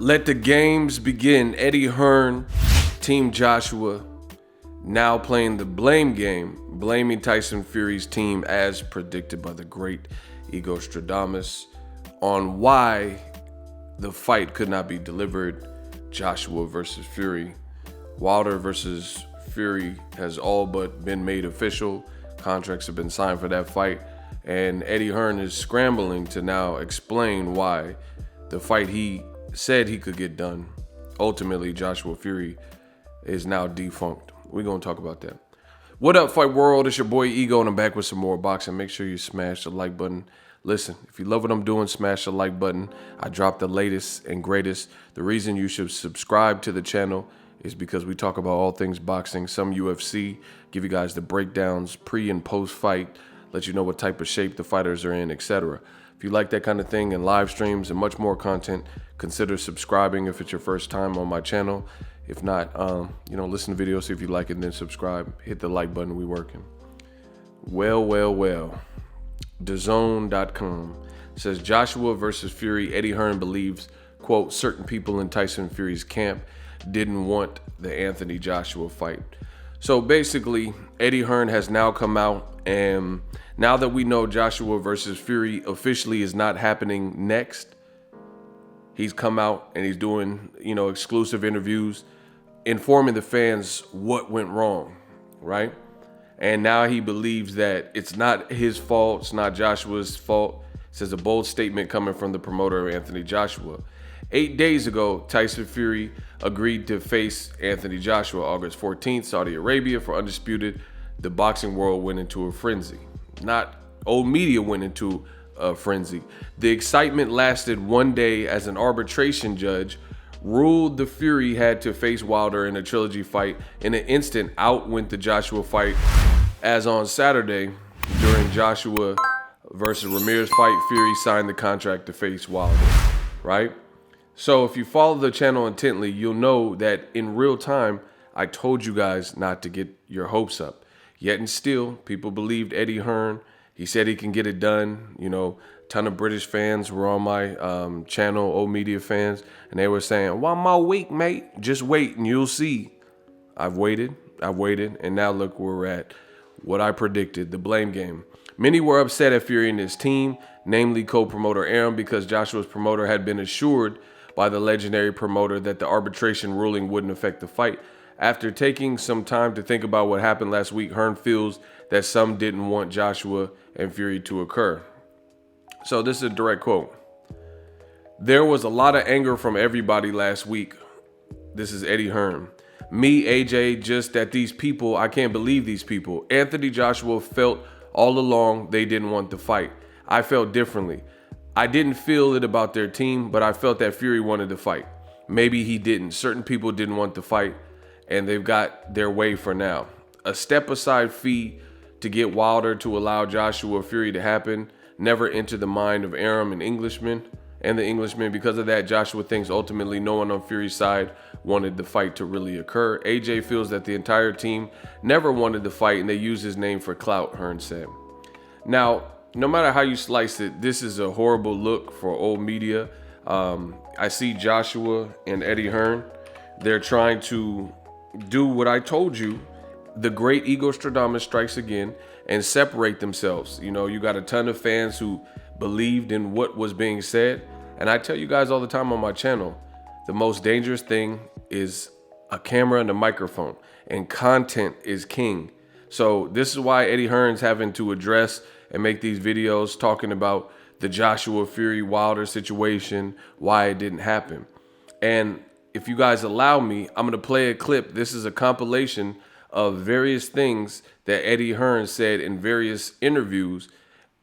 Let the games begin. Eddie Hearn, Team Joshua, now playing the blame game, blaming Tyson Fury's team as predicted by the great EGOstradamus on why the fight could not be delivered. Joshua versus Fury. Wilder versus Fury has all but been made official. Contracts have been signed for that fight. And Eddie Hearn is scrambling to now explain why the fight he said he could get done, ultimately Joshua Fury, is now defunct. We're going to talk about that. What up, Fight World? It's your boy Ego, and I'm back with some more boxing. Make sure you smash the like button. Listen, if you love what I'm doing, smash the like button. I drop the latest and greatest. The reason you should subscribe to the channel is because we talk about all things boxing, some UFC, give you guys the breakdowns, pre and post fight, let you know what type of shape the fighters are in, etc. If you like that kind of thing and live streams and much more content, consider subscribing if it's your first time on my channel. If not, listen to videos, see if you like it, and then subscribe. Hit the like button, we working. Well. DAZN.com says Joshua versus Fury. Eddie Hearn believes, quote, certain people in Tyson Fury's camp didn't want the Anthony Joshua fight. So basically, Eddie Hearn has now come out, and now that we know Joshua versus Fury officially is not happening next, he's come out and he's doing, exclusive interviews, informing the fans what went wrong, right? And now he believes that it's not his fault, it's not Joshua's fault. It says a bold statement coming from the promoter, Anthony Joshua. 8 days ago, Tyson Fury agreed to face Anthony Joshua August 14th, Saudi Arabia for Undisputed. The boxing world went into a frenzy. Not old media went into a frenzy. The excitement lasted 1 day as an arbitration judge ruled the Fury had to face Wilder in a trilogy fight. In an instant, out went the Joshua fight. As on Saturday, during Joshua versus Ramirez fight, Fury signed the contract to face Wilder, right? So if you follow the channel intently, you'll know that in real time, I told you guys not to get your hopes up. Yet and still, people believed Eddie Hearn. He said he can get it done. A ton of British fans were on my channel, old media fans, and they were saying, 1 more week, mate. Just wait and you'll see. I've waited, and now look where we're at. What I predicted, the blame game. Many were upset at Fury and his team, namely co-promoter Aaron, because Joshua's promoter had been assured by the legendary promoter that the arbitration ruling wouldn't affect the fight. After taking some time to think about what happened last week, Hearn feels that some didn't want Joshua and Fury to occur. So this is a direct quote. There was a lot of anger from everybody last week. This is Eddie Hearn. Me, AJ, just that these people, I can't believe these people. Anthony Joshua felt all along they didn't want the fight. I felt differently. I didn't feel it about their team, but I felt that Fury wanted to fight. Maybe he didn't. Certain people didn't want to fight, and they've got their way for now. A step-aside fee to get Wilder to allow Joshua Fury to happen never entered the mind of Aram and the Englishman. Because of that, Joshua thinks ultimately no one on Fury's side wanted the fight to really occur. AJ feels that the entire team never wanted the fight, and they used his name for clout, Hearn said. Now, no matter how you slice it, this is a horrible look for old media. I see Joshua and Eddie Hearn. They're trying to do what I told you. The great EGOstradamus strikes again and separate themselves. You got a ton of fans who believed in what was being said. And I tell you guys all the time on my channel, the most dangerous thing is a camera and a microphone, and content is king. So this is why Eddie Hearn's having to address and make these videos talking about the Joshua Fury Wilder situation, why it didn't happen. And if you guys allow me, I'm going to play a clip. This is a compilation of various things that Eddie Hearn said in various interviews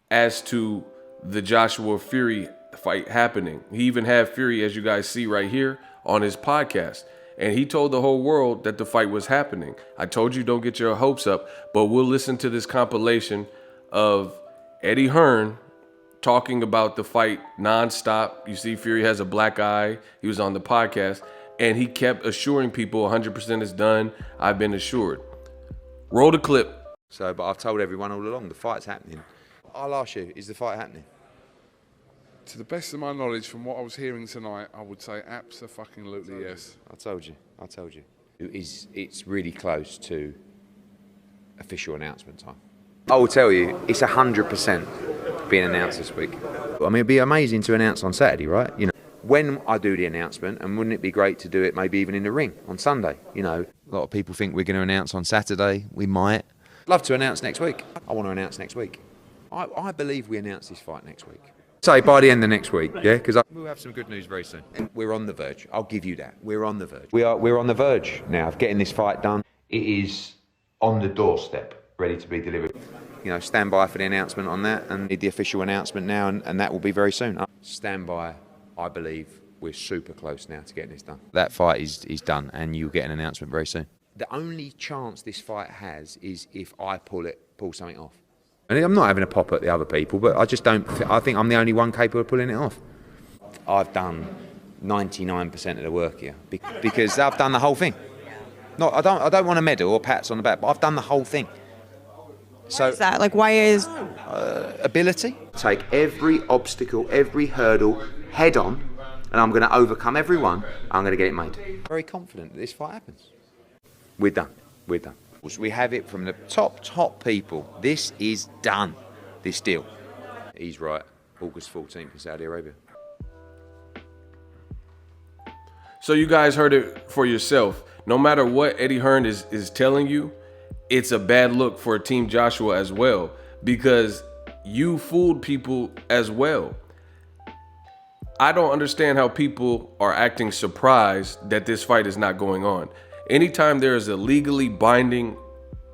as to the Joshua Fury fight happening. He even had Fury, as you guys see right here, on his podcast. And he told the whole world that the fight was happening. I told you don't get your hopes up, but we'll listen to this compilation of Eddie Hearn talking about the fight nonstop. You see Fury has a black eye. He was on the podcast, and he kept assuring people 100% is done. I've been assured. Roll the clip. But I've told everyone all along, the fight's happening. I'll ask you, is the fight happening? To the best of my knowledge, from what I was hearing tonight, I would say abso-fucking-lutely yes. I told you. It's really close to official announcement time. I will tell you, it's 100% being announced this week. I mean, it'd be amazing to announce on Saturday, right? You know, when I do the announcement, and wouldn't it be great to do it maybe even in the ring on Sunday? You know, a lot of people think we're going to announce on Saturday. We might. Love to announce next week. I want to announce next week. I believe we announce this fight next week. Say by the end of next week, yeah, because we'll have some good news very soon. And we're on the verge. I'll give you that. We're on the verge. We're on the verge now of getting this fight done. It is on the doorstep, ready to be delivered. You know, stand by for the announcement on that, and the official announcement now, and that will be very soon. Stand by. I believe we're super close now to getting this done. That fight is done, and you'll get an announcement very soon. The only chance this fight has is if I pull something off. And I'm not having a pop at the other people, but I just don't. I think I'm the only one capable of pulling it off. I've done 99% of the work here because I've done the whole thing. No, I don't want a medal or pats on the back, but I've done the whole thing. So why is that? Like, why is ability? Take every obstacle, every hurdle head on, and I'm going to overcome every one. I'm going to get it made. Very confident that this fight happens. We're done. We have it from the top people. This is done, this deal. He's right, August 14th in Saudi Arabia. So you guys heard it for yourself. No matter what Eddie Hearn is telling you, it's a bad look for Team Joshua as well, because you fooled people as well. I don't understand how people are acting surprised that this fight is not going on. Anytime there is a legally binding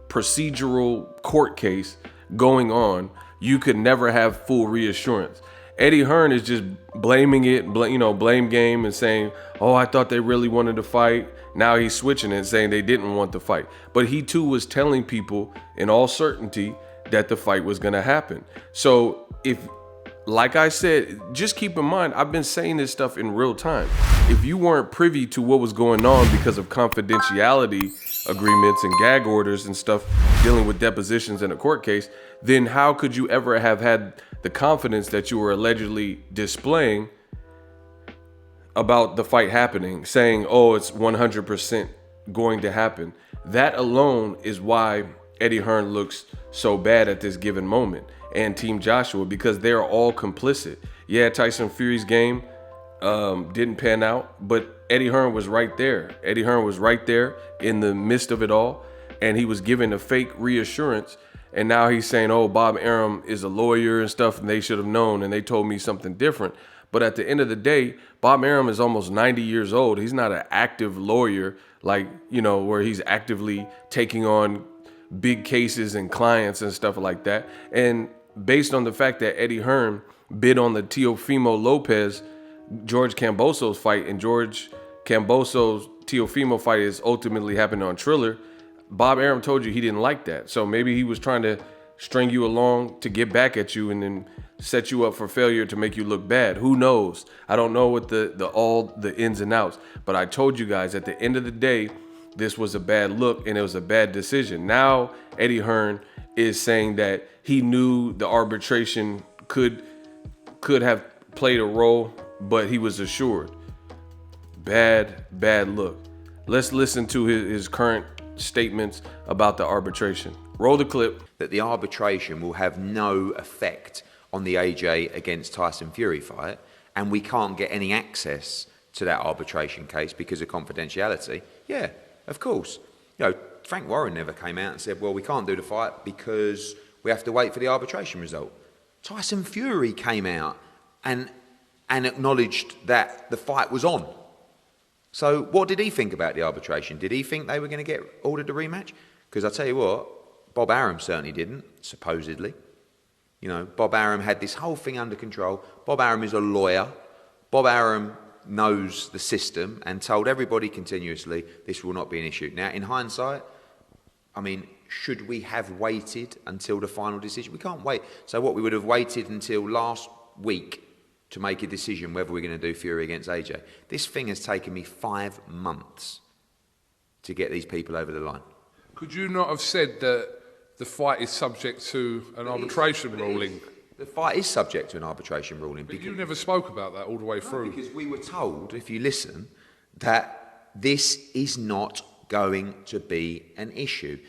procedural court case going on, you could never have full reassurance. Eddie Hearn is just blaming it, blame game, and saying, oh, I thought they really wanted to fight. Now he's switching it, saying they didn't want to fight. But he too was telling people in all certainty that the fight was going to happen. So like I said, just keep in mind, I've been saying this stuff in real time. If you weren't privy to what was going on because of confidentiality agreements and gag orders and stuff dealing with depositions in a court case, then how could you ever have had the confidence that you were allegedly displaying about the fight happening, saying, oh, it's 100% going to happen? That alone is why Eddie Hearn looks so bad at this given moment, and Team Joshua, because they're all complicit. Yeah, Tyson Fury's game didn't pan out, but Eddie Hearn was right there. Eddie Hearn was right there in the midst of it all, and he was given a fake reassurance. And now he's saying, oh, Bob Arum is a lawyer and stuff, and they should have known, and they told me something different. But at the end of the day, Bob Arum is almost 90 years old. He's not an active lawyer, like, where he's actively taking on big cases and clients and stuff like that. And based on the fact that Eddie Hearn bid on the Teofimo Lopez George Kambosos fight, and George Kambosos Teofimo fight is ultimately happening on Triller, Bob Arum told you he didn't like that. So maybe he was trying to string you along to get back at you and then set you up for failure to make you look bad. Who knows? I don't know what all the ins and outs, but I told you guys at the end of the day, this was a bad look and it was a bad decision. Now Eddie Hearn is saying that he knew the arbitration could have played a role, but he was assured. Bad look. Let's listen to his current statements about the arbitration. Roll the clip. That the arbitration will have no effect on the AJ against Tyson Fury fight, and we can't get any access to that arbitration case because of confidentiality. Yeah, of course. Frank Warren never came out and said, well, we can't do the fight because we have to wait for the arbitration result. Tyson Fury came out and acknowledged that the fight was on. So what did he think about the arbitration? Did he think they were going to get ordered a rematch? Because I tell you what, Bob Arum certainly didn't, supposedly. Bob Arum had this whole thing under control. Bob Arum is a lawyer. Bob Arum knows the system and told everybody continuously this will not be an issue. Now, in hindsight, should we have waited until the final decision? We can't wait. So what, we would have waited until last week to make a decision whether we're going to do Fury against AJ. This thing has taken me 5 months to get these people over the line. Could you not have said that the fight is subject to an arbitration ruling? The fight is subject to an arbitration ruling. But you never spoke about that all the way through. Because we were told, if you listen, that this is not going to be an issue.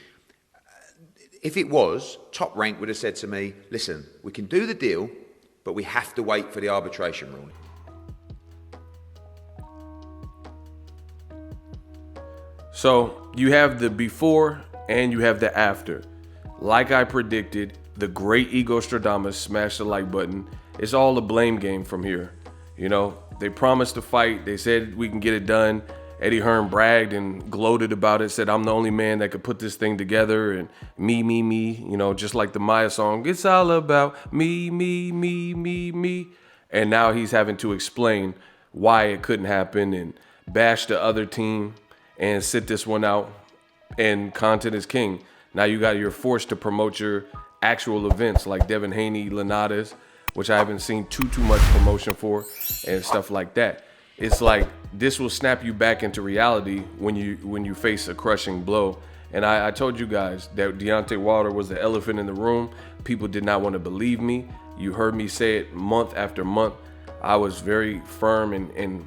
If it was, Top Rank would have said to me, listen, we can do the deal, but we have to wait for the arbitration ruling. So you have the before and you have the after. Like I predicted, the great Ego Stradamus smashed the like button. It's all a blame game from here. You know, they promised to fight. They said we can get it done. Eddie Hearn bragged and gloated about it, said I'm the only man that could put this thing together, and me, you know, just like the Maya song, it's all about me. And now he's having to explain why it couldn't happen and bash the other team and sit this one out, and content is king. Now you're forced to promote your actual events like Devin Haney, Linares, which I haven't seen too much promotion for, and stuff like that. It's like this will snap you back into reality when you face a crushing blow. And I told you guys that Deontay Wilder was the elephant in the room. People did not want to believe me. You heard me say it month after month. I was very firm and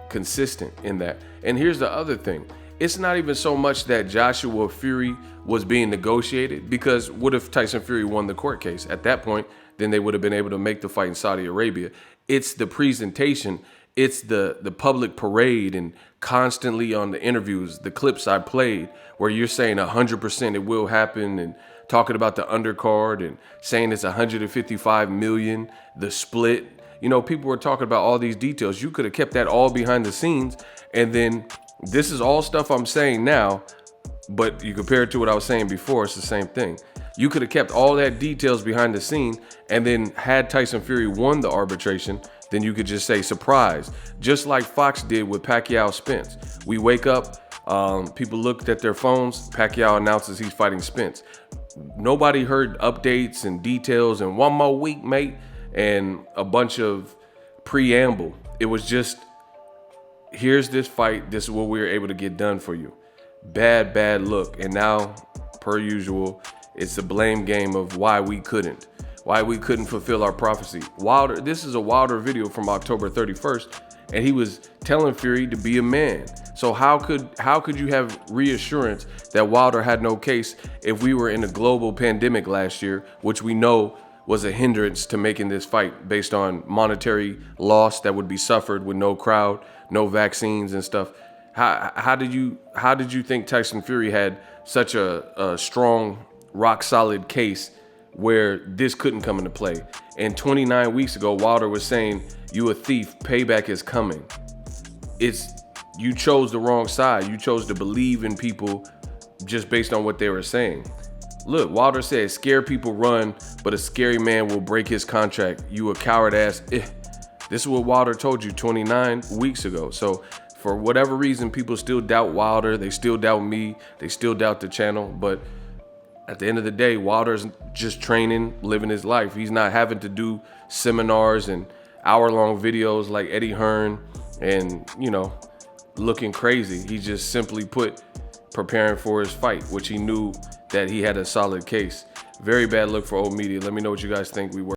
consistent in that. And here's the other thing. It's not even so much that Joshua Fury was being negotiated, because what if Tyson Fury won the court case? At that point, then they would have been able to make the fight in Saudi Arabia. It's the presentation. It's the public parade, and constantly on the interviews, the clips I played where you're saying 100% it will happen, and talking about the undercard and saying it's 155 million, the split. You know, people were talking about all these details. You could have kept that all behind the scenes, and then this is all stuff I'm saying now, but you compare it to what I was saying before, it's the same thing. You could have kept all that details behind the scene, and then had Tyson Fury won the arbitration, then you could just say surprise, just like Fox did with Pacquiao Spence. We wake up, people looked at their phones, Pacquiao announces he's fighting Spence. Nobody heard updates and details and one more week, mate, and a bunch of preamble. It was just, here's this fight, this is what we were able to get done for you. Bad look. And now, per usual, it's the blame game of why we couldn't fulfill our prophecy. Wilder, this is a Wilder video from October 31st, and he was telling Fury to be a man. So how could you have reassurance that Wilder had no case if we were in a global pandemic last year, which we know was a hindrance to making this fight based on monetary loss that would be suffered with no crowd, no vaccines and stuff. How did you think Tyson Fury had such a strong, rock solid case where this couldn't come into play? And 29 weeks ago, Wilder was saying, you a thief, payback is coming. You chose the wrong side. You chose to believe in people just based on what they were saying. Look, Wilder said, scare people run, but a scary man will break his contract. You a coward ass. This is what Wilder told you 29 weeks ago. So for whatever reason, people still doubt Wilder. They still doubt me. They still doubt the channel. But at the end of the day, Wilder's just training, living his life. He's not having to do seminars and hour-long videos like Eddie Hearn and, you know, looking crazy. He just simply preparing for his fight, which he knew that he had a solid case. Very bad look for old media. Let me know what you guys think. We were.